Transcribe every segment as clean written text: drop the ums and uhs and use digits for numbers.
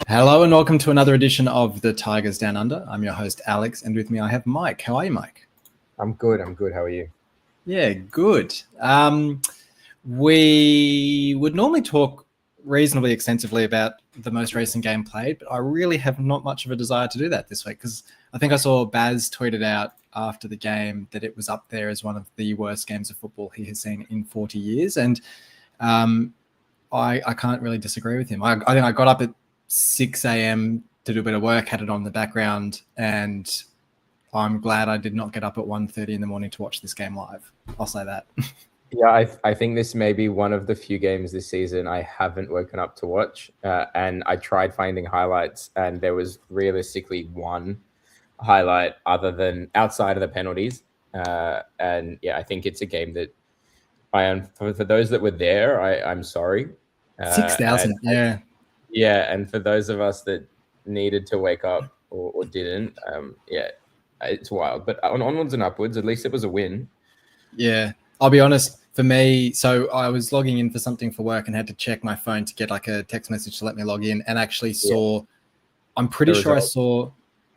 Hello and welcome to another edition of the Tigers Down Under. I'm your host, Alex, and with me I have Mike. How are you, Mike? I'm good. How are you? Yeah, good. We would normally talk reasonably extensively about the most recent game played, but I really have not much of a desire to do that this week because I think I saw Baz tweeted out after the game that it was up there as one of the worst games of football he has seen in 40 years. And I can't really disagree with him. I think I got up at 6 a.m. to do a bit of work, had it on the background, and I'm glad I did not get up at 1:30 in the morning to watch this game live. I'll say that. Yeah, I think this may be one of the few games this season I haven't woken up to watch. And I tried finding highlights, and there was realistically one highlight other than outside of the penalties. And yeah, I think it's a game that I am for those that were there. I'm sorry. 6,000, yeah. Yeah, and for those of us that needed to wake up or didn't, yeah, it's wild. But onwards and upwards, at least it was a win. Yeah, I'll be honest. For me, so I was logging in for something for work and had to check my phone to get like a text message to let me log in, and actually saw, I'm pretty sure I saw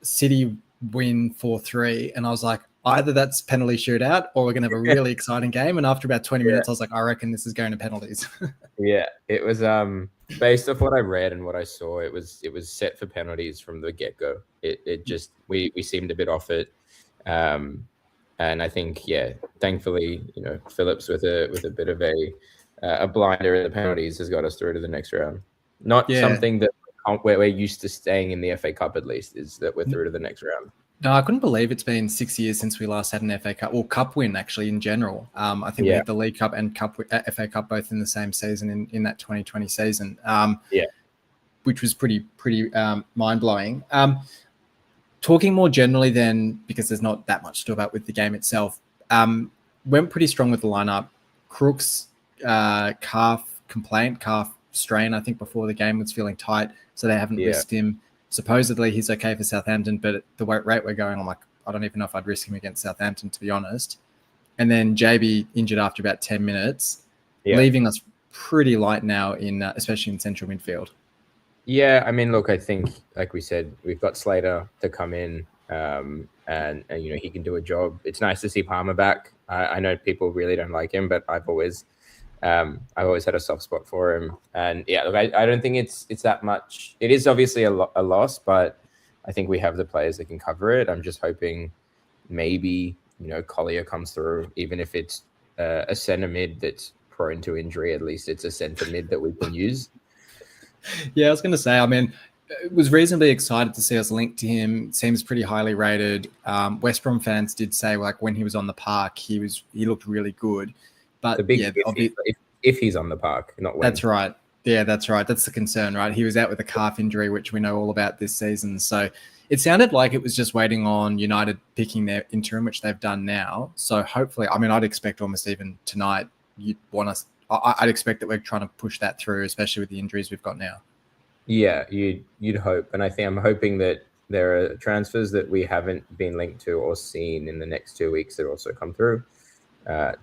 City win 4-3, and I was like, either that's penalty shootout or we're going to have a really exciting game. And after about 20 minutes, I was like, I reckon this is going to penalties. Yeah, it was based off what I read and what I saw, it was set for penalties from the get-go. It just we seemed a bit off it. And I think, yeah, thankfully, Phillips with a bit of a blinder in the penalties has got us through to the next round. Not something that we're used to staying in the FA Cup, at least, is that we're through to the next round. No, I couldn't believe it's been 6 years since we last had an FA Cup, or Cup win, actually, in general. I think we had the League Cup and FA Cup both in the same season in that 2020 season, which was pretty mind-blowing. Talking more generally then, because there's not that much to talk about with the game itself, went pretty strong with the lineup. Crooks, calf strain, I think before the game was feeling tight, so they haven't risked him. Supposedly he's okay for Southampton, but at the rate we're going, I'm like, I don't even know if I'd risk him against Southampton, to be honest. And then JB injured after about 10 minutes, leaving us pretty light now, especially in central midfield. Yeah, I mean, look, I think, like we said, we've got Slater to come in, and he can do a job. It's nice to see Palmer back. I know people really don't like him, but I've always had a soft spot for him. And yeah, look, I don't think it's that much. It is obviously a loss, but I think we have the players that can cover it. I'm just hoping maybe Collier comes through, even if it's a centre mid that's prone to injury. At least it's a centre mid that we can use. Yeah, I was going to say, I mean, was reasonably excited to see us linked to him. Seems pretty highly rated. West Brom fans did say, like, when he was on the park, he looked really good. But if he's on the park, not when. That's right. Yeah, that's right. That's the concern, right? He was out with a calf injury, which we know all about this season. So it sounded like it was just waiting on United picking their interim, which they've done now. So hopefully, I mean, I'd expect almost even tonight, I'd expect that we're trying to push that through, especially with the injuries we've got now. Yeah, you'd hope. And I'm hoping that there are transfers that we haven't been linked to or seen in the next 2 weeks that also come through.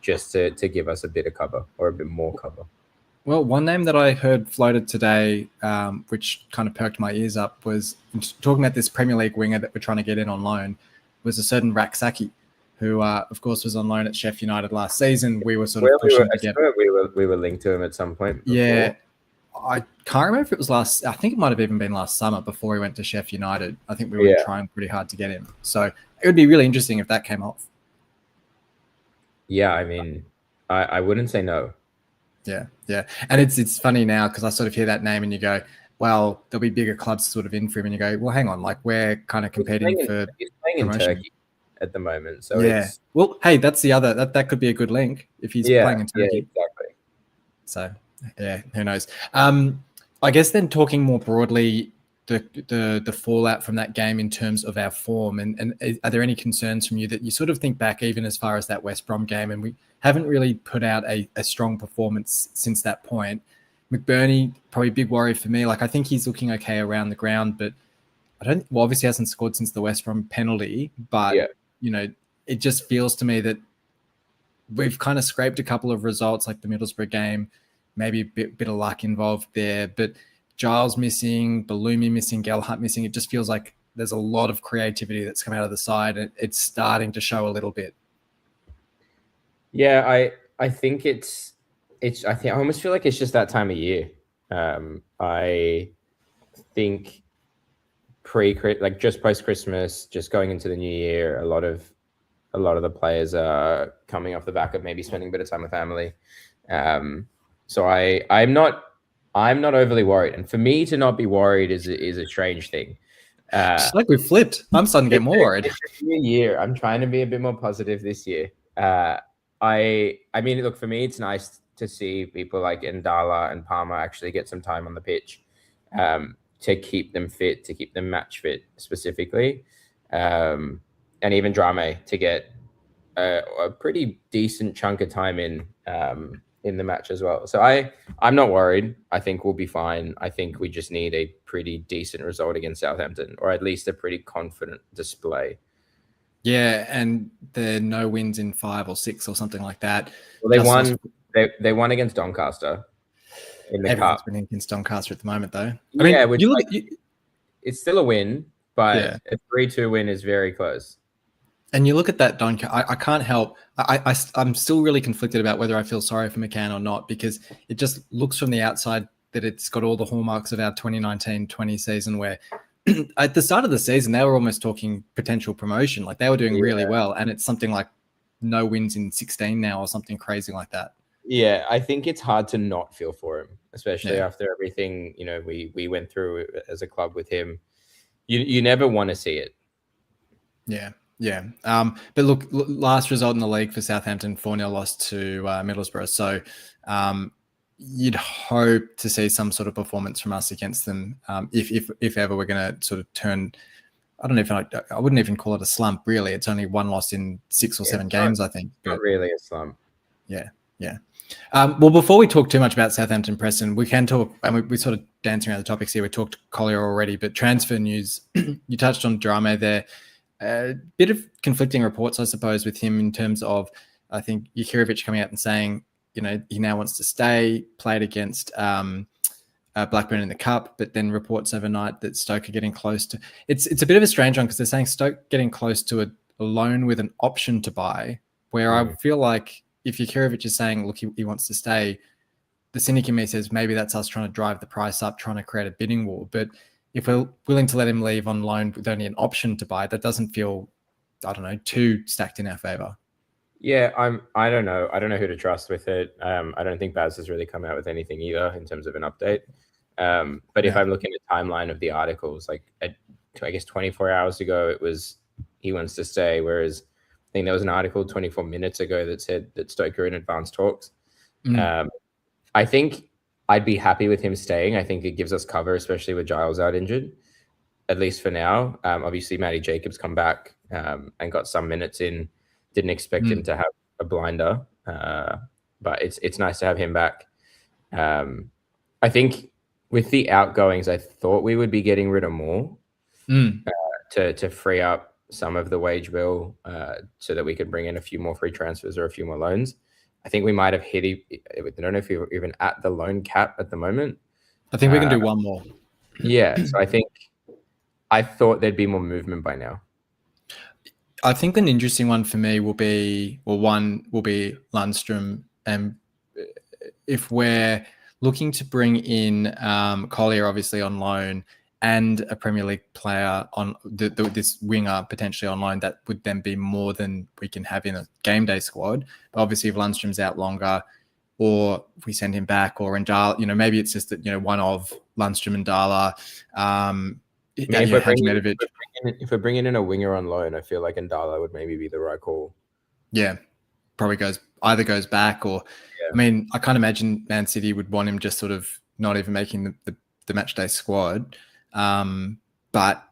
Just to give us a bit of cover or a bit more cover. Well, one name that I heard floated today, which kind of perked my ears up, was talking about this Premier League winger that we're trying to get in on loan, was a certain Raksaki, who, of course, was on loan at Sheffield United last season. We were sort of pushing to get... We were linked to him at some point before. Yeah, I can't remember if it was I think it might have even been last summer before he went to Sheffield United. I think we were trying pretty hard to get him. So it would be really interesting if that came off. Yeah, I mean, I wouldn't say no. Yeah. And it's funny now because I sort of hear that name and you go, well, there'll be bigger clubs sort of in for him. And you go, well, hang on, like we're kind of competing for promotion. In Turkey at the moment. So well, hey, that's the other, that could be a good link if he's playing in Turkey. Yeah, exactly. So, yeah, who knows? I guess then talking more broadly, the fallout from that game in terms of our form, and are there any concerns from you that you sort of think back even as far as that West Brom game, and we haven't really put out a strong performance since that point? McBurney, probably a big worry for me. Like, I think he's looking okay around the ground, but obviously hasn't scored since the West Brom penalty, but it just feels to me that we've kind of scraped a couple of results like the Middlesbrough game, maybe a bit of luck involved there, but Giles missing, Balumi missing, Gelhardt missing. It just feels like there's a lot of creativity that's come out of the side, and it's starting to show a little bit. Yeah, I think I almost feel like it's just that time of year. I think just post Christmas, just going into the new year, a lot of the players are coming off the back of maybe spending a bit of time with family. So I'm not overly worried, and for me to not be worried is a strange thing. It's like we flipped. I'm starting to get more worried. It's a new year. I'm trying to be a bit more positive this year. I mean, look, for me, it's nice to see people like Ndala and Palmer actually get some time on the pitch, to keep them fit, to keep them match fit specifically, and even Drame to get a pretty decent chunk of time in the match as well. So I'm not worried. I think we'll be fine. I think we just need a pretty decent result against Southampton, or at least a pretty confident display. Yeah, and the no wins in 5 or 6 or something like that. Well, they won against Doncaster in the cup. Been against Doncaster at the moment, though. I mean, it's still a win, but a 3-2 win is very close. And you look at that Doncaster, I can't help. I'm still really conflicted about whether I feel sorry for McCann or not, because it just looks from the outside that it's got all the hallmarks of our 2019-20 season, where at the start of the season, they were almost talking potential promotion. Like, they were doing really well. And it's something like no wins in 16 now or something crazy like that. Yeah, I think it's hard to not feel for him, especially after everything, we went through as a club with him. You never want to see it. Yeah. Yeah. But look, last result in the league for Southampton, 4-0 loss to Middlesbrough. So you'd hope to see some sort of performance from us against them, if ever we're going to sort of turn. I don't know if I wouldn't even call it a slump, really. It's only 1 loss in 6 or 7 games, I think. Not really a slump. Yeah. Yeah. Well, before we talk too much about Southampton Preston, we can talk, and we sort of dancing around the topics here. We talked Collier already, but transfer news, you touched on Drame there. A bit of conflicting reports, I suppose, with him in terms of, I think, Jurkovic coming out and saying, he now wants to stay, played against Blackburn in the Cup, but then reports overnight that Stoke are getting close to. It's a bit of a strange one, because they're saying Stoke getting close to a loan with an option to buy, where I feel like if Jurkovic is saying, look, he wants to stay, the cynic in me says maybe that's us trying to drive the price up, trying to create a bidding war. But if we're willing to let him leave on loan with only an option to buy, that doesn't feel, I don't know, too stacked in our favour. Yeah, I don't know. I don't know who to trust with it. I don't think Baz has really come out with anything either in terms of an update. But if I'm looking at the timeline of the articles, like I guess 24 hours ago, it was he wants to stay, whereas I think there was an article 24 minutes ago that said that Stoke are in advanced talks. I think I'd be happy with him staying. I think it gives us cover, especially with Giles out injured, at least for now. Obviously, Matty Jacobs come back and got some minutes in. Didn't expect him to have a blinder, but it's nice to have him back. I think with the outgoings, I thought we would be getting rid of more to free up some of the wage bill so that we could bring in a few more free transfers or a few more loans. I think we might have hit. I don't know if we're even at the loan cap at the moment. I think we can do one more. Yeah, so I thought there'd be more movement by now. I think an interesting one for me will be, one will be Lundstrom. And if we're looking to bring in Collier, obviously on loan, and a Premier League player on this winger potentially on loan, that would then be more than we can have in a game day squad. But obviously, if Lundstrom's out longer, or if we send him back, or Ndala, maybe it's just that one of Lundstrom and Ndala. If we're bringing in a winger on loan, I feel like Ndala would maybe be the right call. Yeah, probably either goes back, or I mean, I can't imagine Man City would want him just sort of not even making the match day squad. But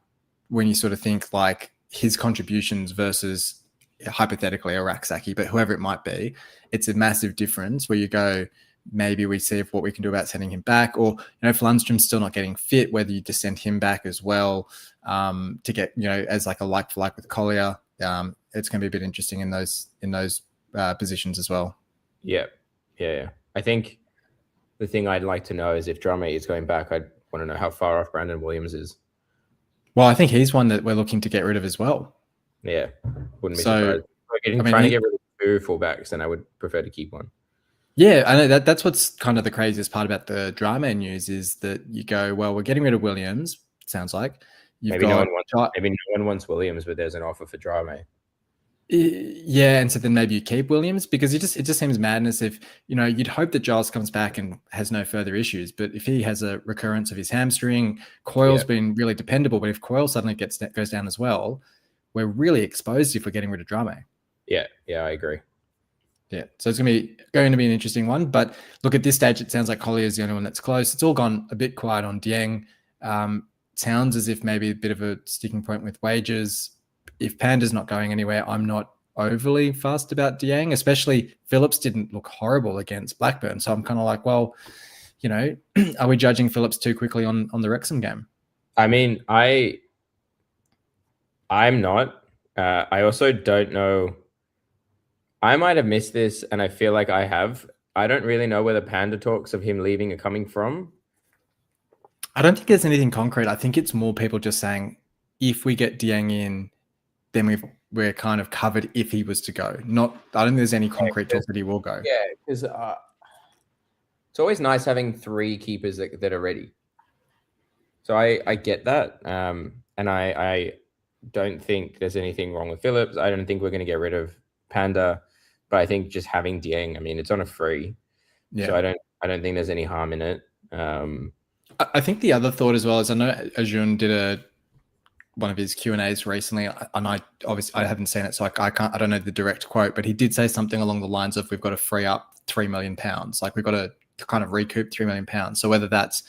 when you sort of think like his contributions versus hypothetically a Raksaki, but whoever it might be, it's a massive difference where you go, maybe we see what we can do about sending him back, or if Lundstrom's still not getting fit, whether you just send him back as well to get as like a like for like with Collier. It's going to be a bit interesting in those positions as well. Yeah. I think the thing I'd like to know is if Drame is going back, want to know how far off Brandon Williams is. Well, I think he's one that we're looking to get rid of as well. Yeah, wouldn't be surprised. Trying to get rid of 2 fullbacks, then I would prefer to keep one. Yeah, I know that's what's kind of the craziest part about the Drama news is that you go, well, we're getting rid of Williams. Sounds like maybe no one wants Williams, but there's an offer for Drama. Yeah, and so then maybe you keep Williams because it just seems madness if, you'd hope that Giles comes back and has no further issues. But if he has a recurrence of his hamstring, Coyle's been really dependable. But if Coyle suddenly goes down as well, we're really exposed if we're getting rid of Drame. Yeah, I agree. Yeah, so it's going to be an interesting one. But look, at this stage, it sounds like Collier is the only one that's close. It's all gone a bit quiet on Dieng. Sounds as if maybe a bit of a sticking point with wages. If Panda's not going anywhere, I'm not overly fussed about Dieng, especially Phillips didn't look horrible against Blackburn. So I'm kind of like, well, are we judging Phillips too quickly on the Wrexham game? I mean, I'm not. I also don't know. I might have missed this, and I feel like I have. I don't really know where the Panda talks of him leaving are coming from. I don't think there's anything concrete. I think it's more people just saying, if we get Dieng in, then we're kind of covered if he was to go. I don't think there's any concrete talk that he will go. Yeah, because it's always nice having 3 keepers that are ready. So I get that. And I don't think there's anything wrong with Phillips. I don't think we're going to get rid of Panda. But I think just having Dieng, I mean, it's on a free. Yeah. So I don't think there's any harm in it. I think the other thought as well is I know Ajun did one of his Q&As recently, and I haven't seen it, so I don't know the direct quote, but he did say something along the lines of, we've got to free up £3 million. Like we've got to kind of recoup £3 million. So whether that's,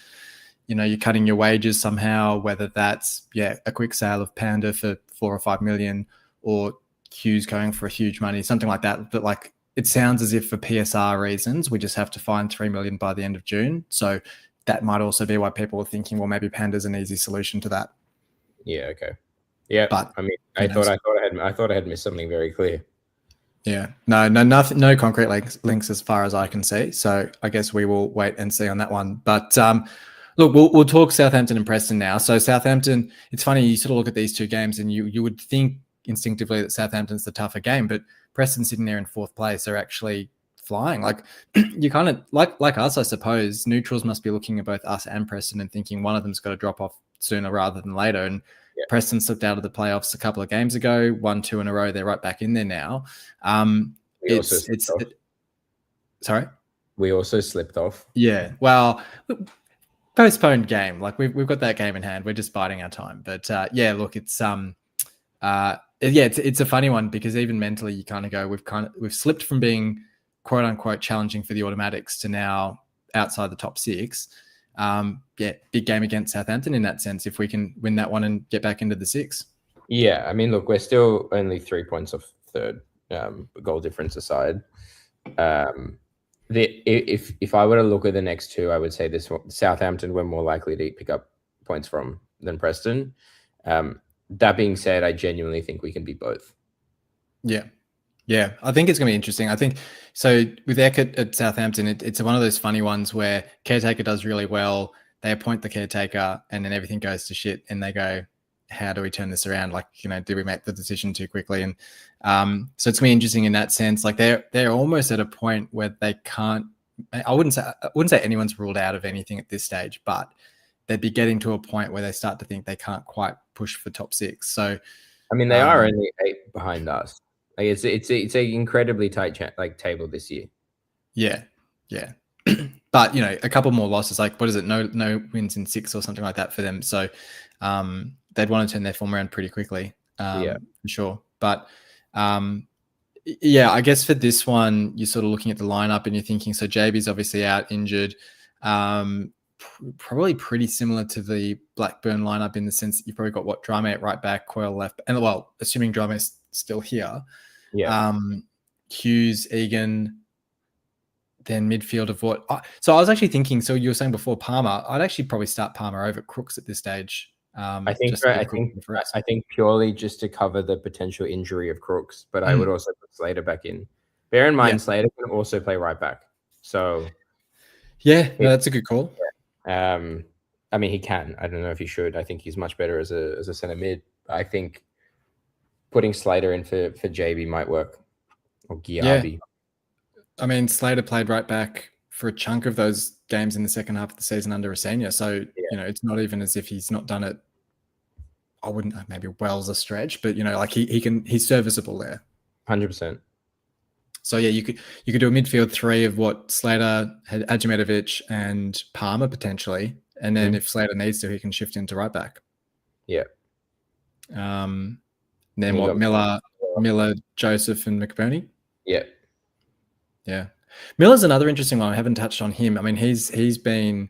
you're cutting your wages somehow, whether that's, a quick sale of Panda for 4 or 5 million, or Hughes going for a huge money, something like that. But like, it sounds as if for PSR reasons, we just have to find 3 million by the end of June. So that might also be why people are thinking, well, maybe Panda's an easy solution to that. Yeah. Okay. Yeah. But I mean, I thought I had missed something very clear. Yeah. No, nothing, no concrete links as far as I can see. So I guess we will wait and see on that one. But look, we'll talk Southampton and Preston now. So Southampton, it's funny, you sort of look at these 2 games and you would think instinctively that Southampton's the tougher game, but Preston sitting there in 4th place are actually flying. Like you kind of like us, I suppose. Neutrals must be looking at both us and Preston and thinking one of them's got to drop off sooner rather than later. And Preston slipped out of the playoffs a couple of games ago, 1-2 in a row. They're right back in there now. Sorry, we also slipped off. Yeah, well, postponed game. Like we've got that game in hand. We're just biding our time. But look, it's it's a funny one because even mentally, you kind of go, we've slipped from being quote unquote challenging for the automatics to now outside the top 6. Big game against Southampton in that sense, if we can win that one and get back into the 6. Yeah, I mean, look, we're still only 3 points off 3rd, goal difference aside. If I were to look at the next 2, I would say this one, Southampton, we're more likely to pick up points from than Preston. That being said, I genuinely think we can beat both. Yeah, I think it's going to be interesting. I think so with Eckert at Southampton, it's one of those funny ones where caretaker does really well. They appoint the caretaker and then everything goes to shit and they go, how do we turn this around? Like, did we make the decision too quickly? And so it's going to be interesting in that sense. Like they're almost at a point where they can't, I wouldn't say anyone's ruled out of anything at this stage, but they'd be getting to a point where they start to think they can't quite push for top 6. So, I mean, they are only 8 behind us. Like it's an incredibly tight table this year. Yeah. But a couple more losses. Like what is it? No wins in 6 or something like that for them. So they'd want to turn their form around pretty quickly. For sure. But I guess for this one, you're sort of looking at the lineup and you're thinking, so JB's obviously out injured. Probably pretty similar to the Blackburn lineup in the sense that you've probably got Drame at right back, Coyle left, and assuming Drame is still here. Yeah. Hughes, Egan, then midfield of what? So I was actually thinking. So you were saying before Palmer. I'd actually probably start Palmer over Crooks at this stage. I think purely just to cover the potential injury of Crooks, but I would also put Slater back in. Bear in mind, Slater can also play right back. So that's a good call. I mean, he can. I don't know if he should. I think he's much better as a centre mid. I think putting Slater in for JB might work, or Giabi. I mean, Slater played right back for a chunk of those games in the second half of the season under Rosenior. So, it's not even as if he's not done it. I wouldn't, maybe well's a stretch, but like he's serviceable there. 100%. So yeah, you could do a midfield three of what Slater, had Adjumetovic and Palmer potentially. And then if Slater needs to, he can shift into right back. Yeah. Then what, Miller, Joseph and McBurney? Yeah. Yeah. Miller's another interesting one. I haven't touched on him. I mean, he's been,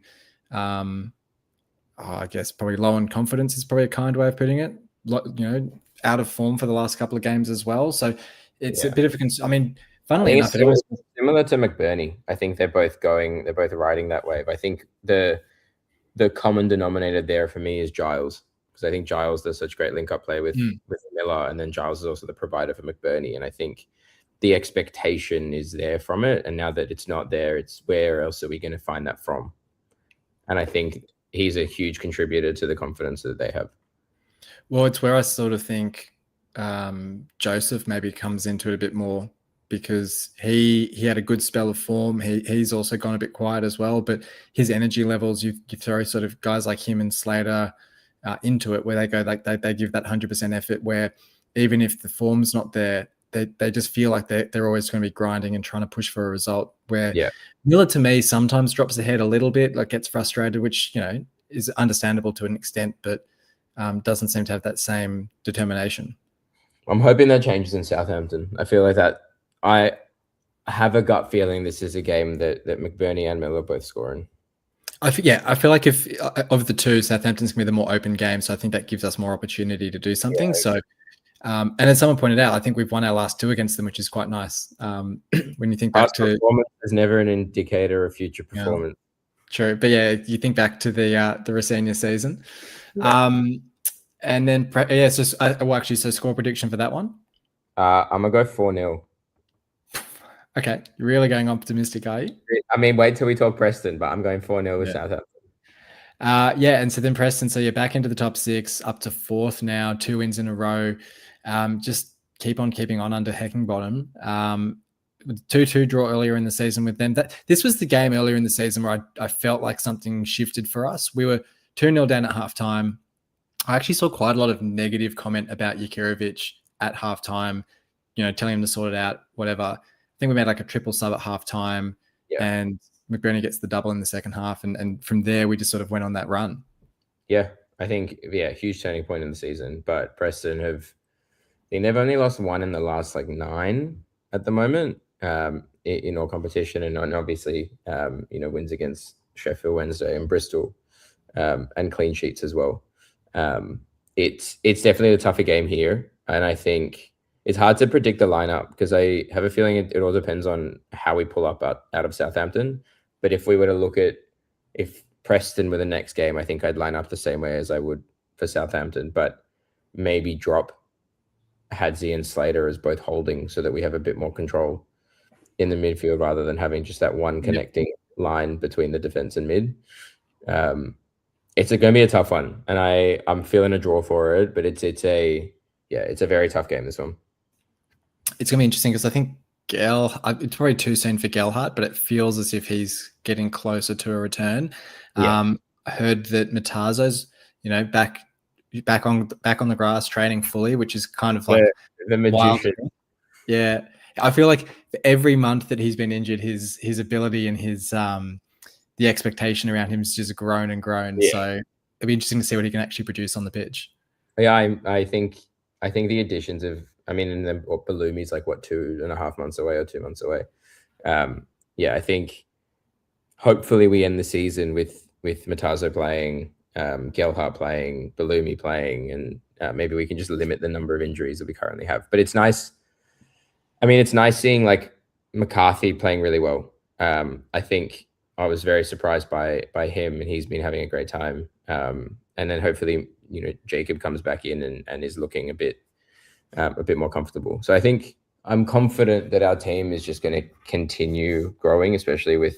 I guess probably low on confidence is probably a kind way of putting it. Out of form for the last couple of games as well. So it's a bit of I mean, funnily enough, it was similar to McBurney. I think they're both riding that wave. I think the common denominator there for me is Giles, because I think Giles does such great link-up play with Miller, and then Giles is also the provider for McBurney. And I think the expectation is there from it. And now that it's not there, it's where else are we going to find that from? And I think he's a huge contributor to the confidence that they have. Well, it's where I sort of think Joseph maybe comes into it a bit more, because he had a good spell of form. He's also gone a bit quiet as well, but his energy levels, you throw sort of guys like him and Slater into it, where they go like they give that 100% effort, where even if the form's not there, they just feel like they're always going to be grinding and trying to push for a result. Where Miller, to me, sometimes drops the head a little bit, like gets frustrated, which is understandable to an extent, but doesn't seem to have that same determination. I'm hoping that changes in Southampton. I feel like that. I have a gut feeling this is a game that McBurney and Miller both scoring. I feel like if of the two, Southampton's gonna be the more open game, so I think that gives us more opportunity to do something. Yeah, so, and as someone pointed out, I think we've won our last two against them, which is quite nice. When you think back to performance is never an indicator of future performance. True, but you think back to the Rosenior season, and then so score prediction for that one. I'm gonna go 4-0. Okay, you're really going optimistic, are you? I mean, wait till we talk Preston, but I'm going 4-0 with Southampton. And so then Preston, so you're back into the top six, up to fourth now, 2 wins in a row. Just keep on keeping on under Heckingbottom. 2-2 draw earlier in the season with them. This was the game earlier in the season where I felt like something shifted for us. We were 2-0 down at halftime. I actually saw quite a lot of negative comment about Jakirovic at halftime, telling him to sort it out, whatever. I think we made like a triple sub at halftime, and McBurney gets the double in the second half. And from there, we just sort of went on that run. Yeah, I think, huge turning point in the season. But Preston they've only lost 1 in the last 9 at the moment in all competition. And obviously, wins against Sheffield Wednesday and Bristol and clean sheets as well. It's definitely a tougher game here. And I think it's hard to predict the lineup, because I have a feeling it all depends on how we pull up out of Southampton. But if we were to look at if Preston were the next game, I think I'd line up the same way as I would for Southampton, but maybe drop Hadzi and Slater as both holding, so that we have a bit more control in the midfield rather than having just that one connecting line between the defense and mid. It's going to be a tough one, and I'm feeling a draw for it, but it's a very tough game, this one. It's going to be interesting, because I think it's probably too soon for Gelhardt, but it feels as if he's getting closer to a return. I heard that Matazo's, back on the grass training fully, which is kind of like the magician. Wild. Yeah, I feel like for every month that he's been injured, his ability and his the expectation around him has just grown and grown. Yeah. So it'll be interesting to see what he can actually produce on the pitch. Yeah, I think the additions of, and then Balumi's 2.5 months away or 2 months away. I think hopefully we end the season with Matazo playing, Gelhardt playing, Balumi playing, and maybe we can just limit the number of injuries that we currently have. But it's nice. It's nice seeing McCarthy playing really well. I think I was very surprised by him, and he's been having a great time. And then hopefully, Jacob comes back in and is looking a bit more comfortable. So I think I'm confident that our team is just going to continue growing, especially with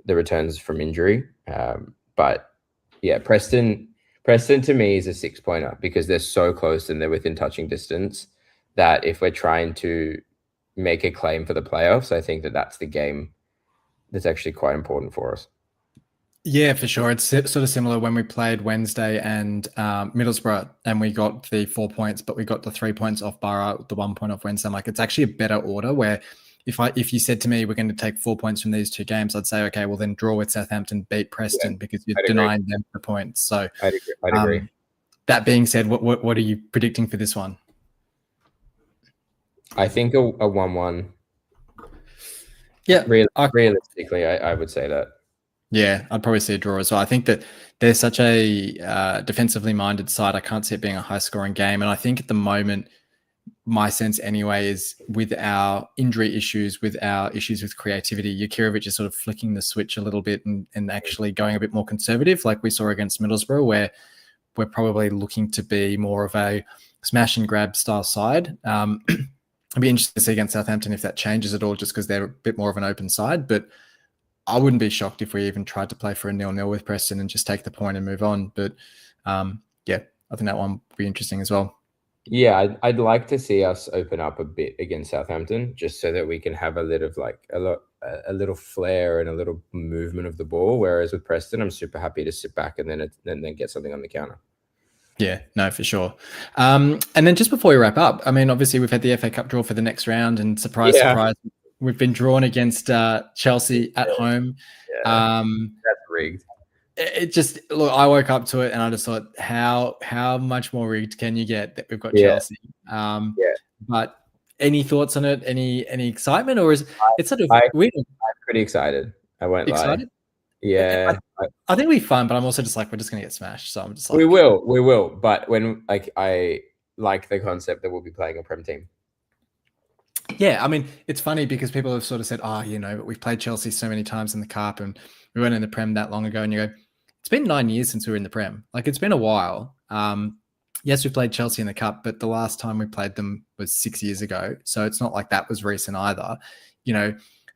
the returns from injury. But Yeah, Preston to me is a 6-pointer because they're so close and they're within touching distance that if we're trying to make a claim for the playoffs, I think that's the game that's actually quite important for us. Yeah, for sure. It's sort of similar when we played Wednesday and Middlesbrough, and we got the 4 points, but we got the 3 points off Borough, the 1 point off Wednesday. I'm like, it's actually a better order where if you said to me, we're going to take 4 points from these two games, I'd say, okay, well then draw with Southampton, beat Preston because you're denying them the points. So I'd agree. That being said, what are you predicting for this one? I think a 1-1. Yeah. Realistically, I would say that. Yeah, I'd probably see a draw as well. I think that they're such a defensively minded side. I can't see it being a high scoring game. And I think at the moment, my sense anyway is with our injury issues, with our issues with creativity, Jakirovic is sort of flicking the switch a little bit and actually going a bit more conservative like we saw against Middlesbrough, where we're probably looking to be more of a smash and grab style side. I'd be interested to see against Southampton if that changes at all, just because they're a bit more of an open side. But I wouldn't be shocked if we even tried to play for a 0-0 with Preston and just take the point and move on. But yeah, I think that one would be interesting as well. Yeah, I'd like to see us open up a bit against Southampton, just so that we can have a little flair and a little movement of the ball. Whereas with Preston, I'm super happy to sit back and then get something on the counter. Yeah, no, for sure. And then just before we wrap up, I mean, obviously we've had the FA Cup draw for the next round, and surprise, we've been drawn against Chelsea at home. Yeah. That's rigged. It just, look, I woke up to it and I just thought, how much more rigged can you get that we've got Chelsea? But any thoughts on it? Any excitement, or is it's sort of weird? I'm pretty excited. I won't excited? lie. Yeah, I think we'll be fun, but I'm also just like, we're just gonna get smashed. So I'm just like, we will. But when I like the concept that we'll be playing a Prem team. Yeah, I mean, it's funny because people have sort of said, but we've played Chelsea so many times in the Cup and we weren't in the Prem that long ago. And you go, it's been 9 years since we were in the Prem. Like, it's been a while. Yes, we played Chelsea in the Cup, but the last time we played them was 6 years ago. So it's not like that was recent either.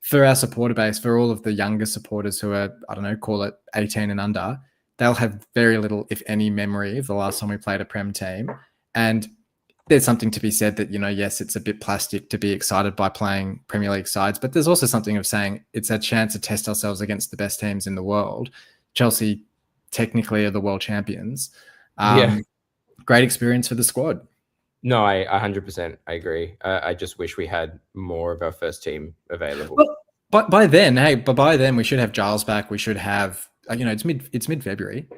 For our supporter base, for all of the younger supporters who are, I don't know, call it 18 and under, they'll have very little, if any, memory of the last time we played a Prem team. And there's something to be said that, yes, it's a bit plastic to be excited by playing Premier League sides, but there's also something of saying it's a chance to test ourselves against the best teams in the world. Chelsea technically are the world champions. Great experience for the squad. No, I 100% I agree. I just wish we had more of our first team available. Well, but by then we should have Giles back. We should have, it's mid-February.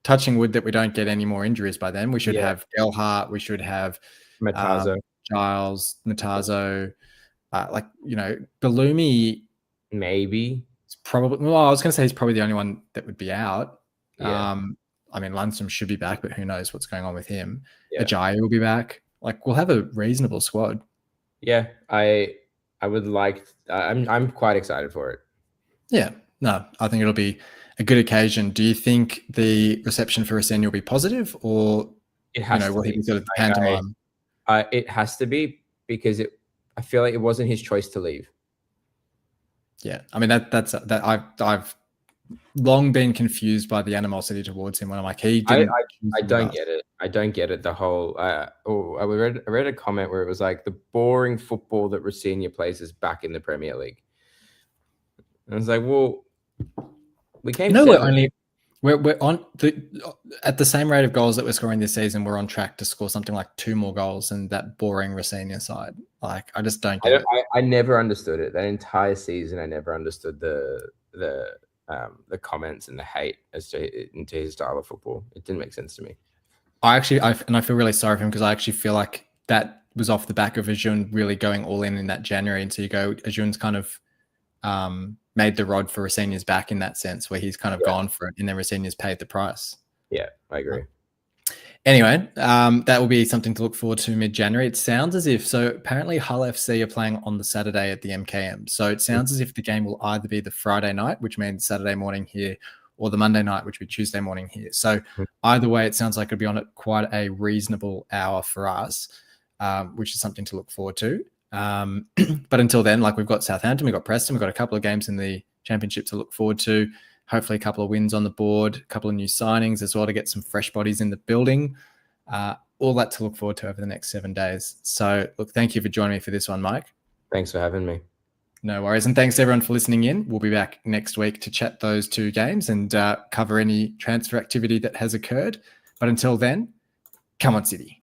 Touching wood that we don't get any more injuries by then. We should have Gelhardt. We should have Giles, Matazo. Bellumi. Maybe. Probably. Well, I was going to say he's probably the only one that would be out. Yeah. I mean, Lundstrom should be back, but who knows what's going on with him. Yeah. Ajayi will be back. Like, we'll have a reasonable squad. Yeah, I would like. I'm quite excited for it. Yeah. No, I think it'll be a good occasion. Do you think the reception for Rosenior will be positive, or it has will he be sort of pantomime? It has to be, because I feel like it wasn't his choice to leave. Yeah, I mean I've long been confused by the animosity towards him when I'm like, he didn't. I don't get it. I don't get it. The whole. I read a comment where it was like, the boring football that Rosenior plays is back in the Premier League. And I was like, well, we came. We're on at the same rate of goals that we're scoring this season. We're on track to score something like 2 more goals than that boring Rosenior side. Like, I just don't get it. I never understood it. That entire season, I never understood the comments and the hate into his style of football. It didn't make sense to me. I feel really sorry for him, because I actually feel like that was off the back of Ajun really going all in that January. And so you go, Ajun's kind of made the rod for Rosenior's back in that sense, where he's kind of gone for it, and then Rosenior's paid the price. Yeah, I agree. Anyway, that will be something to look forward to mid-January. It sounds as if, so apparently Hull FC are playing on the Saturday at the MKM. So it sounds as if the game will either be the Friday night, which means Saturday morning here, or the Monday night, which would be Tuesday morning here. So either way, it sounds like it'll be on at quite a reasonable hour for us, which is something to look forward to. But until then, like, we've got Southampton, we've got Preston, we've got a couple of games in the Championship to look forward to. hopefully a couple of wins on the board, a couple of new signings as well to get some fresh bodies in the building. All that to look forward to over the next 7 days. So, look, thank you for joining me for this one, Mike. Thanks for having me. No worries. And thanks everyone for listening in. We'll be back next week to chat those 2 games and cover any transfer activity that has occurred. But until then, come on, City.